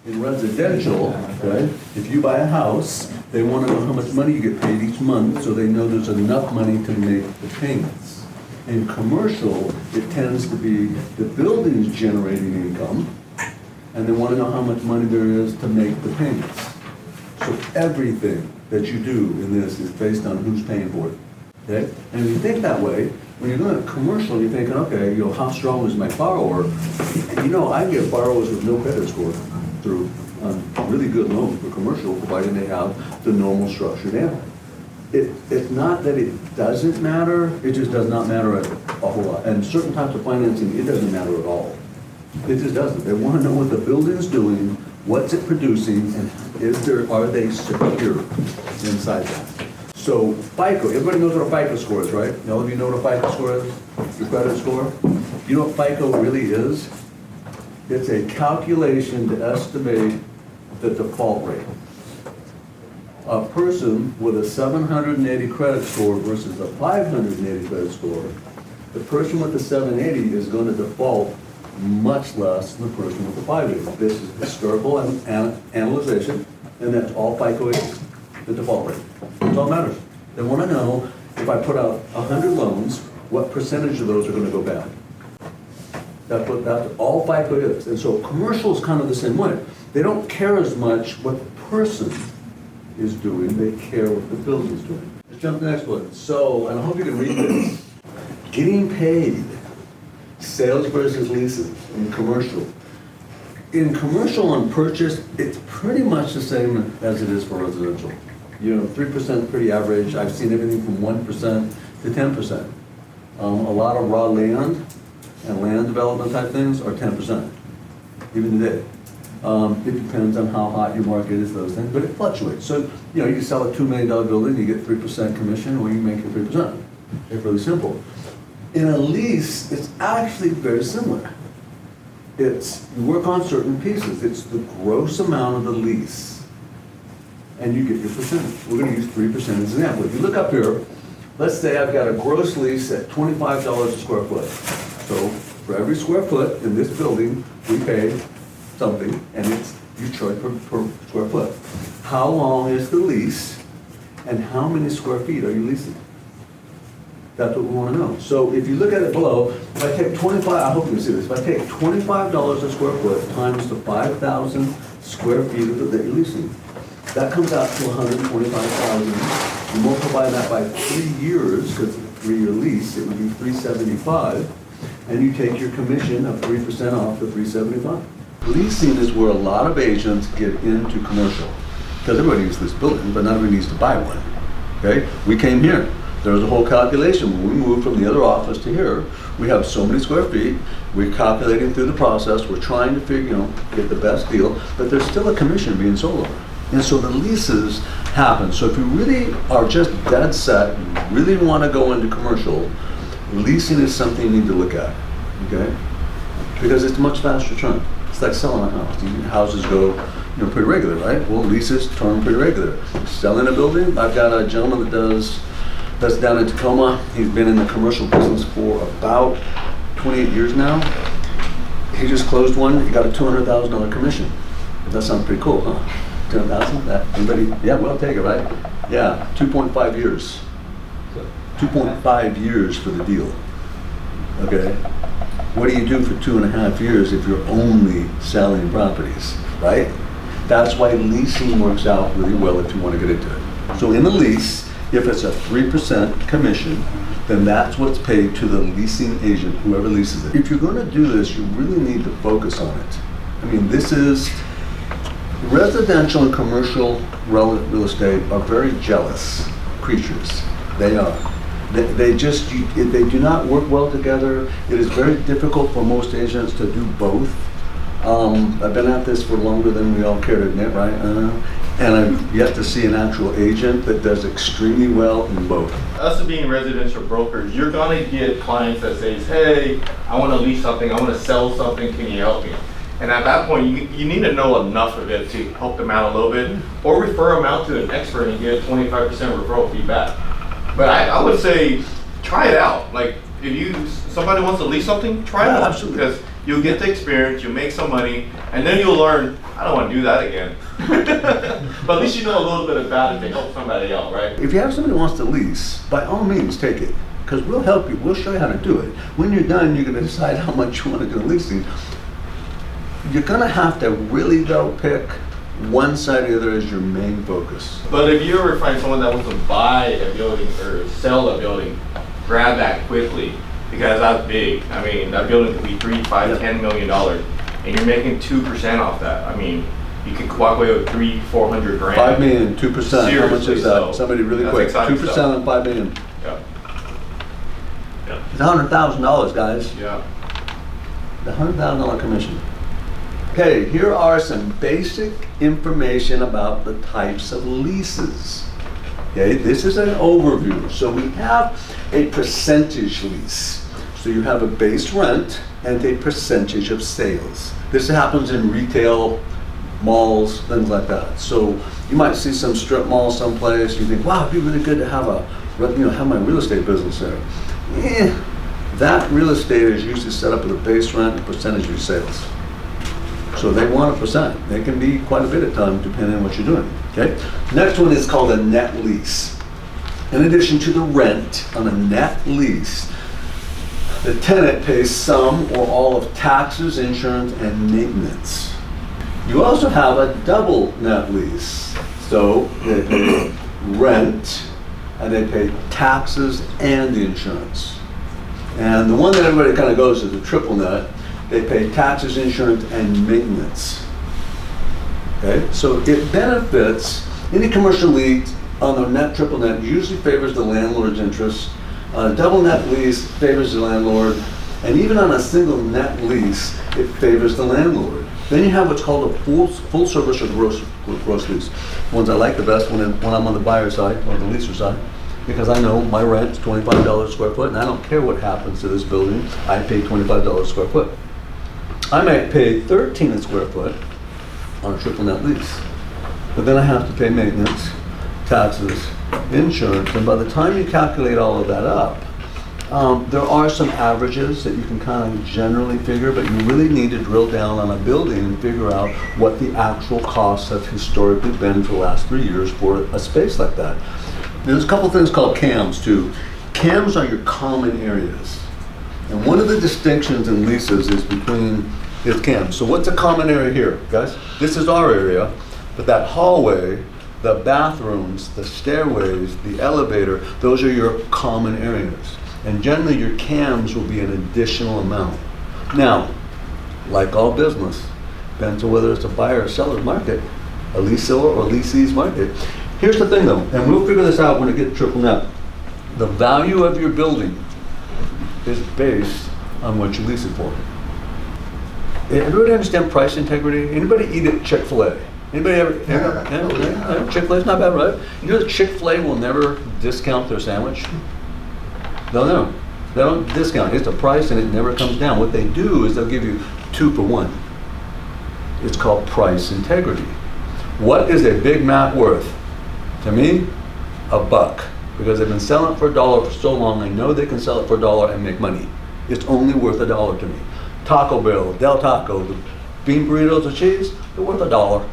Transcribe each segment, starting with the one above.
In residential, okay, if you buy a house, they want to know how much money you get paid each month, so they know there's enough money to make the payments. In commercial, it tends to be the building's generating income, and they want to know how much money there is to make the payments. So everything that you do in this is based on who's paying for it, okay? And if you think that way, when you're doing a commercial, you're thinking, okay, you know, how strong is my borrower? You know, I get borrowers with no credit score through really good loans for commercial, providing they have the normal structured animal. It's not that it doesn't matter, it just does not matter a whole lot. And certain types of financing, it doesn't matter at all. It just doesn't. They want to know what the building's doing, what's it producing, and are they secure inside that? So FICO, everybody knows what a FICO score is, right? All of you know what a FICO score is? Your credit score? You know what FICO really is? It's a calculation to estimate the default rate. A person with a 780 credit score versus a 580 credit score, the person with the 780 is going to default much less than the person with the 580. This is historical analyzation, and that's all FICO is, the default rate. That's all that matters. They want to know, if I put out 100 loans, what percentage of those are going to go bad. That's all FICO is. And so commercial is kind of the same way. They don't care as much what the person is doing, they care what the building's doing. Let's jump to the next one. So, and I hope you can read this. Getting paid, sales versus leases in commercial. In commercial on purchase, it's pretty much the same as it is for residential. You know, 3% pretty average. I've seen everything from 1% to 10%. A lot of raw land and land development type things are 10%, even today. It depends on how hot your market is, those things, but it fluctuates. So, you know, you sell a $2 million building, you get 3% commission, or you make it 3%. It's really simple. In a lease, it's actually very similar. You work on certain pieces. It's the gross amount of the lease, and you get your percentage. We're going to use 3% as an example. If you look up here, let's say I've got a gross lease at $25 a square foot. So for every square foot in this building, we pay something, and you charge per square foot. How long is the lease, and how many square feet are you leasing? That's what we want to know. So if you look at it below, if I take 25, I hope you can see this, if I take $25 a square foot times the 5,000 square feet that you're leasing, that comes out to $125,000. You multiply that by 3 years, because it's a 3-year lease, it would be $375, and you take your commission of 3% off the $375. Leasing is where a lot of agents get into commercial, because everybody needs this building, but not everybody needs to buy one. Okay? We came here. There was a whole calculation. When we moved from the other office to here, we have so many square feet. We're calculating through the process. We're trying to figure, get the best deal, but there's still a commission being sold over. And so the leases happen. So if you really are just dead set, you really want to go into commercial, leasing is something you need to look at, okay? Because it's a much faster turn. It's like selling a house. Houses go, pretty regular, right? Well, leases turn pretty regular. Selling a building, I've got a gentleman that's down in Tacoma. He's been in the commercial business for about 28 years now. He just closed one. He got a $200,000 commission. That sounds pretty cool, huh? 200,000? Anybody? Yeah, well, take it, right? Yeah, 2.5 years. 2.5 years for the deal. Okay. What do you do for 2.5 years if you're only selling properties, right? That's why leasing works out really well if you want to get into it. So in the lease, if it's a 3% commission, then that's what's paid to the leasing agent, whoever leases it. If you're going to do this, you really need to focus on it. I mean, this is, residential and commercial real estate are very jealous creatures. They are. They do not work well together. It is very difficult for most agents to do both. I've been at this for longer than we all care to admit, right? And I've yet to see an actual agent that does extremely well in both. Us being residential brokers, you're gonna get clients that says, hey, I wanna lease something, I wanna sell something, can you help me? And at that point, you need to know enough of it to help them out a little bit, or refer them out to an expert and get 25% referral feedback. But I would say, try it out. Like, if somebody wants to lease something, try it out. Absolutely. Because You'll get the experience, you'll make some money, and then you'll learn, I don't want to do that again. But at least you know a little bit about it to help somebody else, right? If you have somebody who wants to lease, by all means, take it. Because we'll help you, we'll show you how to do it. When you're done, you're gonna decide how much you wanna do leasing. You're gonna have to really though pick one side or the other as your main focus. But if you ever find someone that wants to buy a building or sell a building, grab that quickly, because that's big. I mean, that building could be $3, $5, Yep. $10 million, and you're making 2% off that. I mean, you could walk away with $300,000, $400,000. 5 million, 2%, how much Seriously, is so that? Somebody really that's quick, exciting 2% stuff. on 5 million. Yeah. It's $100,000, guys. Yeah. The $100,000 commission. Okay, here are some basic information about the types of leases. Okay, this is an overview. So we have a percentage lease. So you have a base rent and a percentage of sales. This happens in retail, malls, things like that. So you might see some strip mall someplace, you think, wow, it'd be really good to have have my real estate business there. That real estate is usually set up with a base rent and percentage of your sales. So they want a percent. They can be quite a bit at times depending on what you're doing. Okay. Next one is called a net lease. In addition to the rent on a net lease, the tenant pays some or all of taxes, insurance, and maintenance. You also have a double net lease. So they pay rent and they pay taxes and insurance. And the one that everybody kind of goes to, the triple net, they pay taxes, insurance, and maintenance. Okay, so it benefits any commercial lease on the net, triple net usually favors the landlord's interest. Double net lease favors the landlord, and even on a single net lease, it favors the landlord. Then you have what's called a full service or gross lease. Ones I like the best when I'm on the buyer side or the leaser side, because I know my rent's $25 a square foot, and I don't care what happens to this building. I pay $25 a square foot. I might pay $13 a square foot on a triple net lease, but then I have to pay maintenance, taxes, insurance, and by the time you calculate all of that up, there are some averages that you can kind of generally figure, but you really need to drill down on a building and figure out what the actual costs have historically been for the last 3 years for a space like that. There's a couple things called CAMs too. CAMs are your common areas. And one of the distinctions in leases is between is CAMs. So what's a common area here, guys? This is our area, but that hallway, the bathrooms, the stairways, the elevator, those are your common areas. And generally your CAMs will be an additional amount. Now, like all business, depends on whether it's a buyer or seller's market, a leaseor or leasee's market. Here's the thing though, and we'll figure this out when we get to triple net. The value of your building is based on what you lease it for. Everybody understand price integrity? Anybody eat at Chick-fil-A? Anybody ever? Yeah, Chick-fil-A's not bad, right? You know that Chick-fil-A will never discount their sandwich? No. They don't discount. It's a price and it never comes down. What they do is they'll give you 2 for 1. It's called price integrity. What is a Big Mac worth? To me, $1. Because they've been selling it for $1 for so long, I know they can sell it for $1 and make money. It's only worth $1 to me. Taco Bell, Del Taco, the bean burritos with cheese, they're worth $1.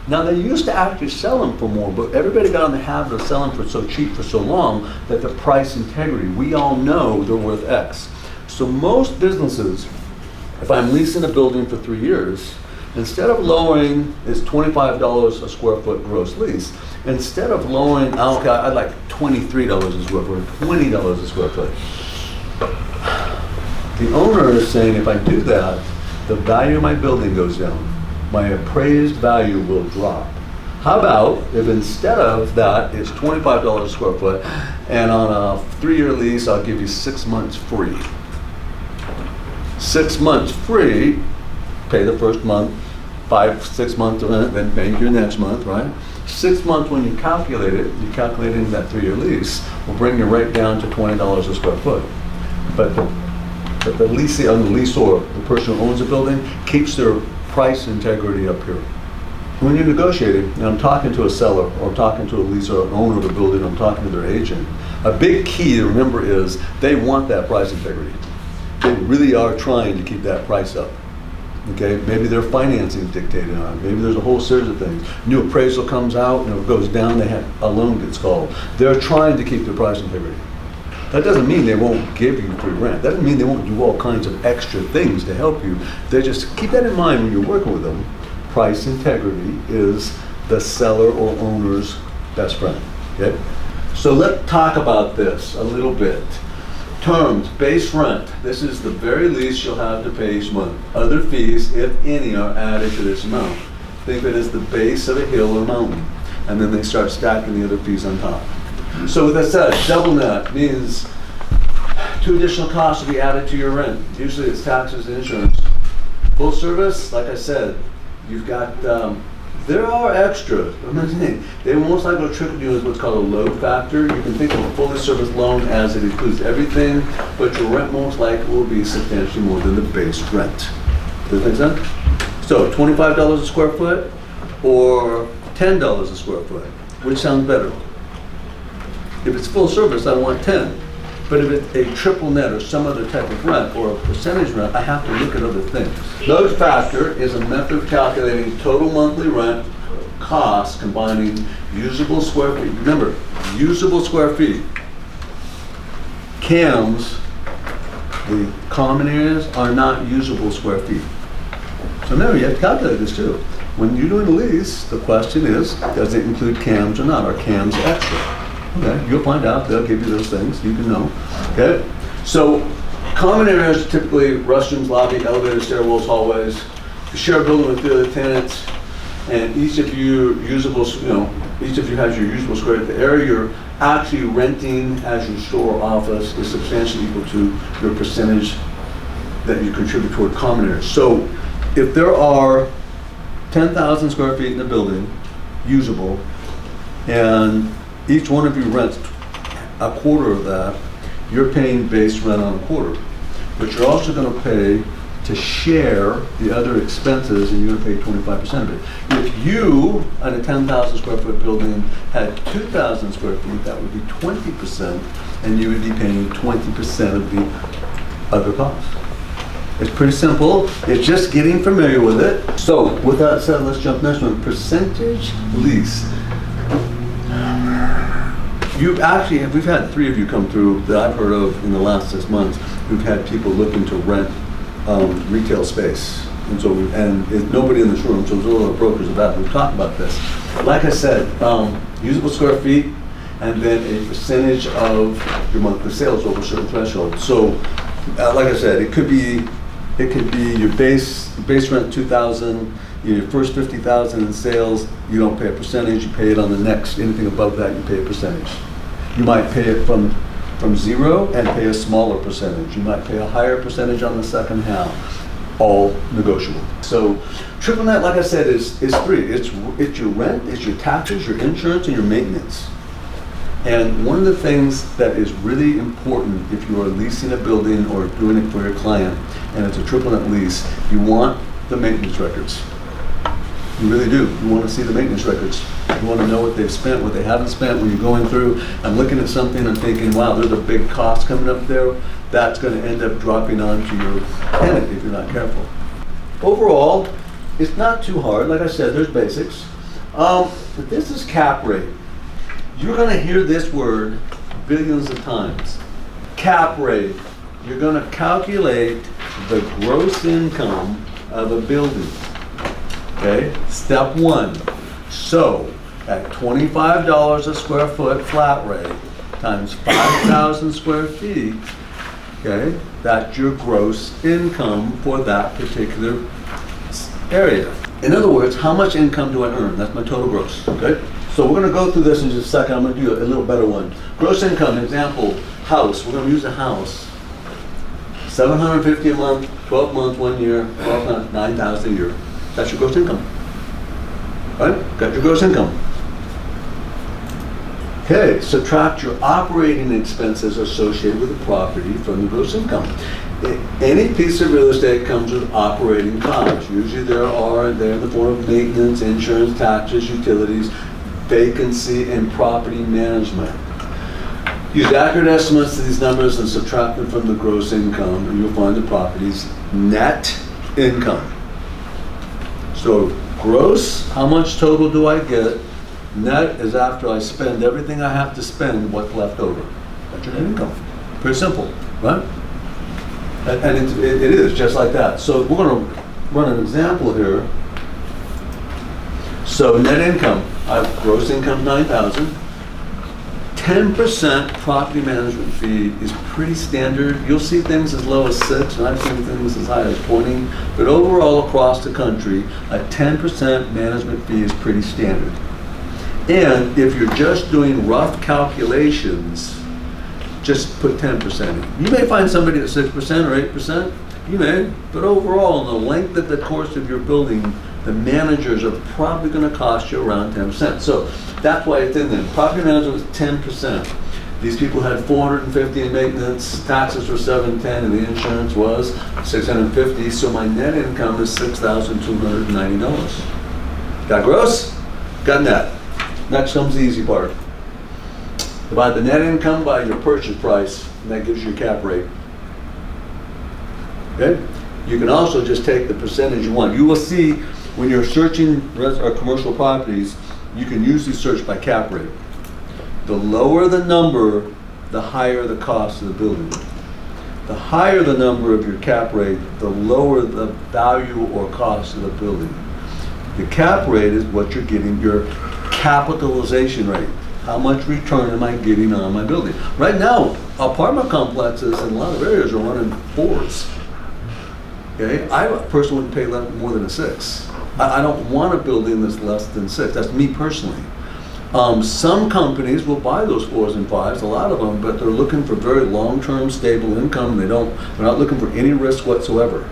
Now they used to actually sell them for more, but everybody got in the habit of selling for so cheap for so long that the price integrity, we all know they're worth X. So most businesses, if I'm leasing a building for 3 years, instead of lowering, it's $25 a square foot gross lease, instead of lowering, I'd like $23 a square foot, $20 a square foot. The owner is saying if I do that, the value of my building goes down. My appraised value will drop. How about if instead of that, it's $25 a square foot, and on a 3-year lease, I'll give you 6 months free. 6 months free, pay the first month, 6 months, then pay your next month, right? 6 months when you calculate it in that 3-year lease, will bring you right down to $20 a square foot. But the leasing, on the leaseor, the person who owns the building, keeps their price integrity up here. When you're negotiating, and I'm talking to a seller, or I'm talking to a leaseor, an owner of the building, I'm talking to their agent, a big key to remember is they want that price integrity. They really are trying to keep that price up. Okay, maybe their financing dictated on it. Maybe there's a whole series of things. New appraisal comes out and it goes down, a loan gets called. They're trying to keep their price integrity. That doesn't mean they won't give you free rent. That doesn't mean they won't do all kinds of extra things to help you. They just keep that in mind when you're working with them. Price integrity is the seller or owner's best friend. Okay? So let's talk about this a little bit. Terms, base rent. This is the very least you'll have to pay each month. Other fees, if any, are added to this amount. Think of it as the base of a hill or mountain. And then they start stacking the other fees on top. So with that said, double net means 2 additional costs will be added to your rent. Usually it's taxes and insurance. Full service, like I said, you've got, there are extras. I'm not saying, they most likely will trickle you with what's called a load factor. You can think of a fully serviced loan as it includes everything, but your rent most likely will be substantially more than the base rent. Does that make sense? So $25 a square foot or $10 a square foot? Which sounds better? If it's full service, I want 10. But if it's a triple net or some other type of rent or a percentage rent, I have to look at other things. Load factor is a method of calculating total monthly rent cost combining usable square feet. Remember, usable square feet. CAMs, the common areas, are not usable square feet. So remember, you have to calculate this too. When you're doing a lease, the question is, does it include CAMs or not? Are CAMs extra? Okay, you'll find out. They'll give you those things. You can know. Okay, so common areas typically restrooms, lobby, elevators, stairwells, hallways. You share a building with the other tenants, and each of you usable, each of you has your usable square. The area you're actually renting as your store or office is substantially equal to your percentage that you contribute toward common areas. So if there are 10,000 square feet in the building, usable, and each one of you rents a quarter of that, you're paying base rent on a quarter. But you're also going to pay to share the other expenses, and you're going to pay 25% of it. If you, on a 10,000 square foot building, had 2,000 square feet, that would be 20%, and you would be paying 20% of the other costs. It's pretty simple. It's just getting familiar with it. So with that said, let's jump next one. Percentage lease. We've had 3 of you come through that I've heard of in the last 6 months. We've had people looking to rent retail space. And so, there's nobody in this room, so there's a lot of brokers about it. We've talked about this. Like I said, usable square feet, and then a percentage of your monthly sales over a certain threshold. So, like I said, it could be your base rent 2,000. Your first 50,000 in sales, you don't pay a percentage. You pay it on the next. Anything above that, you pay a percentage. You might pay it from 0 and pay a smaller percentage. You might pay a higher percentage on the second half. All negotiable. So triple net, like I said, is 3. It's your rent, it's your taxes, your insurance, and your maintenance. And one of the things that is really important if you are leasing a building or doing it for your client, and it's a triple net lease, you want the maintenance records. You really do. You want to see the maintenance records. You want to know what they've spent, what they haven't spent. When you're going through and looking at something and thinking, wow, there's a big cost coming up there, that's going to end up dropping onto your tenant if you're not careful. Overall, it's not too hard. Like I said, there's basics. But this is cap rate. You're going to hear this word billions of times. Cap rate. You're going to calculate the gross income of a building. Okay, step 1. So, at $25 a square foot flat rate times 5,000 square feet, okay, that's your gross income for that particular area. In other words, how much income do I earn? That's my total gross, okay? So we're gonna go through this in just a second. I'm gonna do a little better one. Gross income, example, house. We're gonna use a house. $750 a month, 12 months, 1 year, 12 months, $9,000 a year. That's your gross income. Right? Got your gross income. Okay, subtract your operating expenses associated with the property from the gross income. Any piece of real estate comes with operating costs. Usually they're in the form of maintenance, insurance, taxes, utilities, vacancy, and property management. Use accurate estimates of these numbers and subtract them from the gross income, and you'll find the property's net income. So gross, how much total do I get? Net is after I spend everything I have to spend, what's left over. That's your net income. Pretty simple, right? And it is just like that. So we're going to run an example here. So net income, I have gross income 9,000. 10% property management fee is pretty standard. You'll see things as low as 6, and I've seen things as high as 20. But overall across the country, a 10% management fee is pretty standard. And if you're just doing rough calculations, just put 10% in. You may find somebody at 6% or 8%, you may, but overall, in the length of the course of your building, the managers are probably going to cost you around 10%. So that's why it's in there. Property management was 10%. These people had 450 in maintenance, taxes were 710, and the insurance was 650. So my net income is $6,290. Got gross? Got net. Next comes the easy part. Divide the net income by your purchase price, and that gives you your cap rate. Okay? You can also just take the percentage you want. You will see when you're searching commercial properties, you can usually search by cap rate. The lower the number, the higher the cost of the building. The higher the number of your cap rate, the lower the value or cost of the building. The cap rate is what you're getting, your capitalization rate. How much return am I getting on my building? Right now, apartment complexes in a lot of areas are running 4s. Okay, I personally wouldn't pay more than a 6. I don't want a building that's less than 6. That's me personally. Some companies will buy those 4s and 5s, a lot of them, but they're looking for very long-term stable income. They're not looking for any risk whatsoever.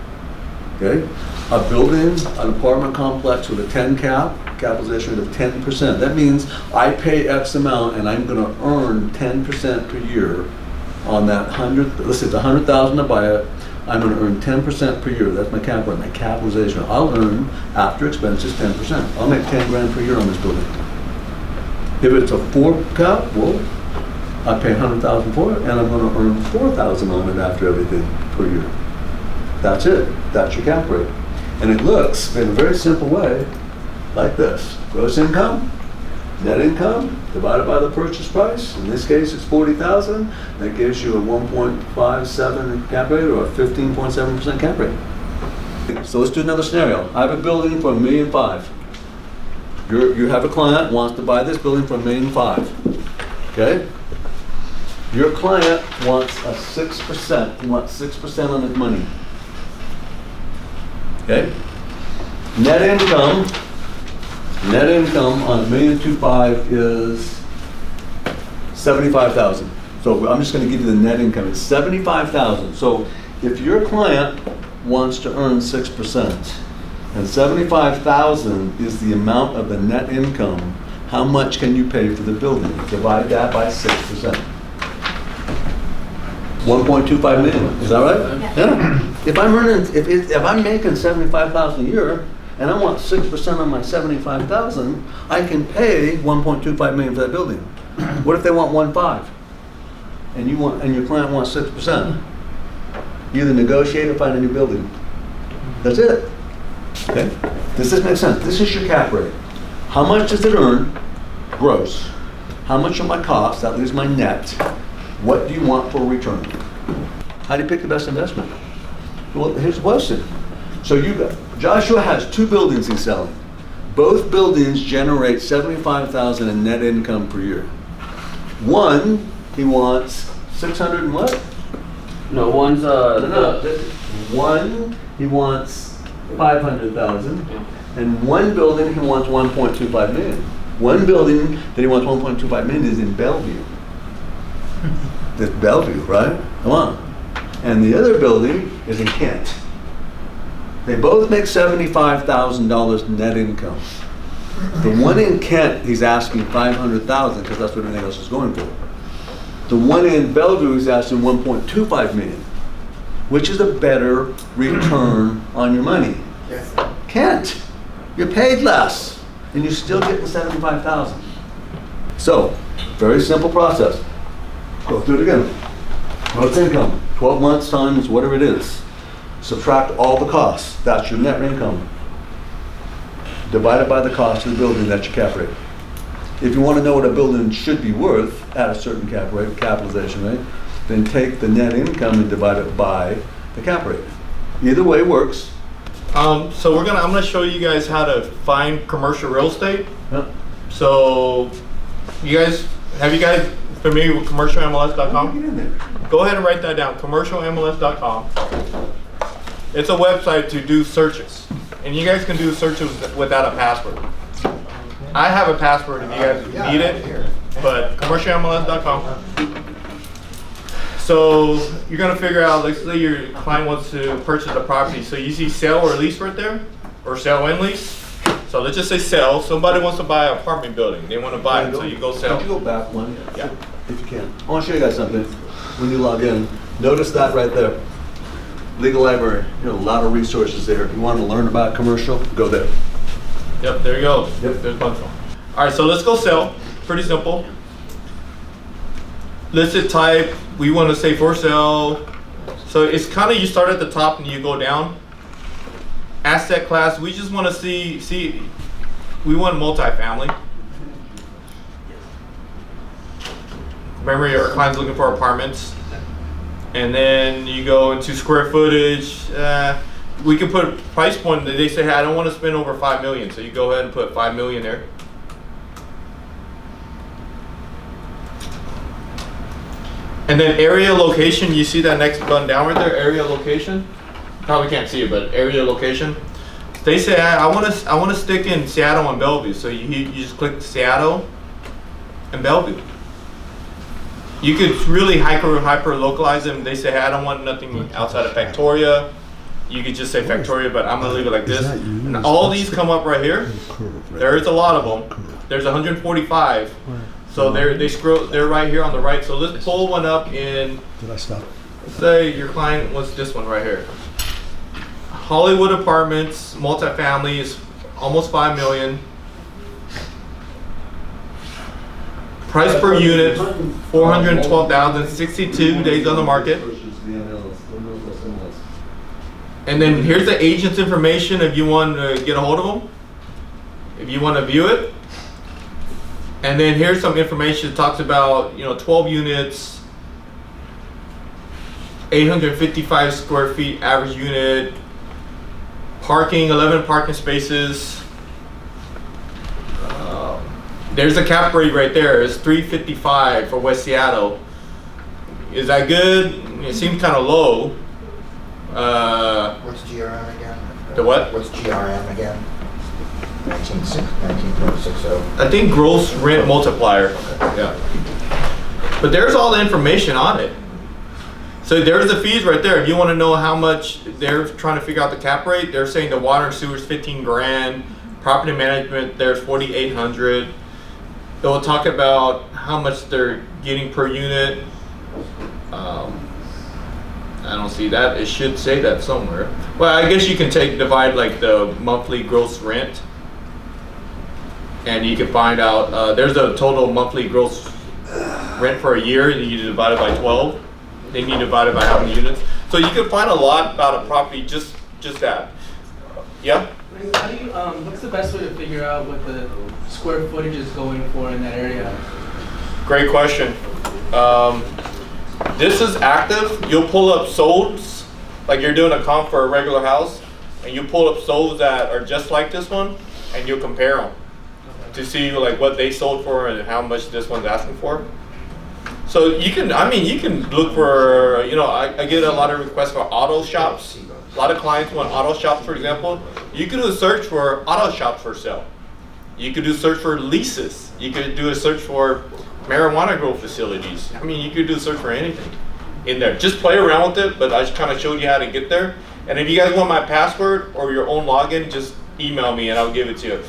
Okay, a building, an apartment complex with a 10 capitalization rate of 10%. That means I pay X amount and I'm going to earn 10% per year on that 100. Let's say it's 100,000 to buy it. I'm going to earn 10% per year. That's my cap rate, my capitalization. I'll earn, after expenses, 10%. I'll make 10 grand per year on this building. If it's a 4 cap, well, I pay 100,000 for it, and I'm going to earn 4,000 on it after everything per year. That's it. That's your cap rate. And it looks, in a very simple way, like this. Gross income, net income, divided by the purchase price. In this case, it's 40,000. That gives you a 1.57 cap rate or a 15.7% cap rate. So let's do another scenario. I have a building for $1.5 million. You have a client who wants to buy this building for $1.5 million. Okay? Your client wants a 6%. He wants 6% on his money. Okay? Net income on $1.25 million is $75,000. So I'm just going to give you the net income. It's $75,000. So if your client wants to earn 6%, and $75,000 is the amount of the net income, how much can you pay for the building? Divide that by 6%. 1.25 million. Is that right? Yeah. If I'm making $75,000 a year, and I want 6% on my $75,000, I can pay $1.25 million for that building. What if they want 1.5, and your client wants 6%? You either negotiate or find a new building. That's it. Okay. Does this make sense? This is your cap rate. How much does it earn? Gross. How much are my costs? That leaves my net. What do you want for a return? How do you pick the best investment? Well, here's the question. So Joshua has 2 buildings he's selling. Both buildings generate $75,000 in net income per year. One, he wants 600 and what? No, one's One, he wants 500,000, and one building he wants 1.25 million. One building that he wants 1.25 million is in Bellevue. That's Bellevue, right? Come on. And the other building is in Kent. They both make $75,000 net income. The one in Kent, he's asking $500,000 because that's what everything else is going for. The one in Bellevue is asking 1.25 million. Which is a better return on your money? Yes. Kent. You're paid less, and you still get the $75,000. So, very simple process. Go through it again. Gross income, 12 months times whatever it is. Subtract all the costs, that's your net income. Divide it by the cost of the building, that's your cap rate. If you want to know what a building should be worth at a certain cap rate, capitalization rate, then take the net income and divide it by the cap rate. Either way works. So I'm gonna show you guys how to find commercial real estate. Huh? So have you guys familiar with Get commercialmls.com? in there. Go ahead and write that down, commercialmls.com. It's a website to do searches. And you guys can do searches without a password. I have a password if you guys need it, but commercialmls.com. So you're gonna figure out, let's say your client wants to purchase a property. So you see sell or lease right there, or sell and lease. So let's just say sell. Somebody wants to buy an apartment building. They want to buy it, so you go sell. Could you go back one? Yeah. If you can. I want to show you guys something. When you log in, notice that right there. Legal library, a lot of resources there. If you want to learn about commercial, go there. Yep, there you go. Yep. There's a bunch of them. All right, so let's go sell. Pretty simple. Listed type, we want to say for sale. So it's kind of, you start at the top and you go down. Asset class, we just want to see, we want multifamily. Remember, our client's looking for apartments. And then you go into square footage. We can put price point. They say, hey, I don't want to spend over 5 million. So you go ahead and put 5 million there. And then area location, you see that next button down right there, area location? Probably can't see it, but area location. They say, I want to stick in Seattle and Bellevue. So you just click Seattle and Bellevue. You could really hyper localize them. They say, hey, I don't want nothing outside of Victoria. You could just say Victoria, but I'm gonna leave it like this. And all these come up right here. There is a lot of them. There's 145. So they're right here on the right. So let's pull one up in, let's say your client wants this one right here. Hollywood Apartments, multifamily is almost 5 million. Price per unit, 412,000, 62 days on the market. And then here's the agent's information if you want to get a hold of them, if you want to view it. And then here's some information that talks about, 12 units, 855 square feet average unit, parking, 11 parking spaces. There's a cap rate right there. It's 355 for West Seattle. Is that good? It seems kind of low. What's GRM again? The what? What's GRM again? 19.60. I think gross rent multiplier. Yeah. But there's all the information on it. So there's the fees right there. If you want to know how much they're trying to figure out the cap rate, they're saying the water and sewer is 15 grand. Property management, there's 4,800. They'll talk about how much they're getting per unit. I don't see that. It should say that somewhere. Well, I guess you can divide like the monthly gross rent, and you can find out there's a total monthly gross rent for a year, and you divide it by 12. Then you divide it by how many units. So you can find a lot about a property just that. Yeah. How do you, what's the best way to figure out what the square footage is going for in that area? Great question. This is active. You'll pull up solds, like you're doing a comp for a regular house, and you pull up solds that are just like this one, and you'll compare them to see like what they sold for and how much this one's asking for. So you can look for, I get a lot of requests for auto shops. A lot of clients want auto shops, for example. You can do a search for auto shops for sale. You could do a search for leases. You could do a search for marijuana grow facilities. You could do a search for anything in there. Just play around with it, but I just kind of showed you how to get there. And if you guys want my password or your own login, just email me and I'll give it to you.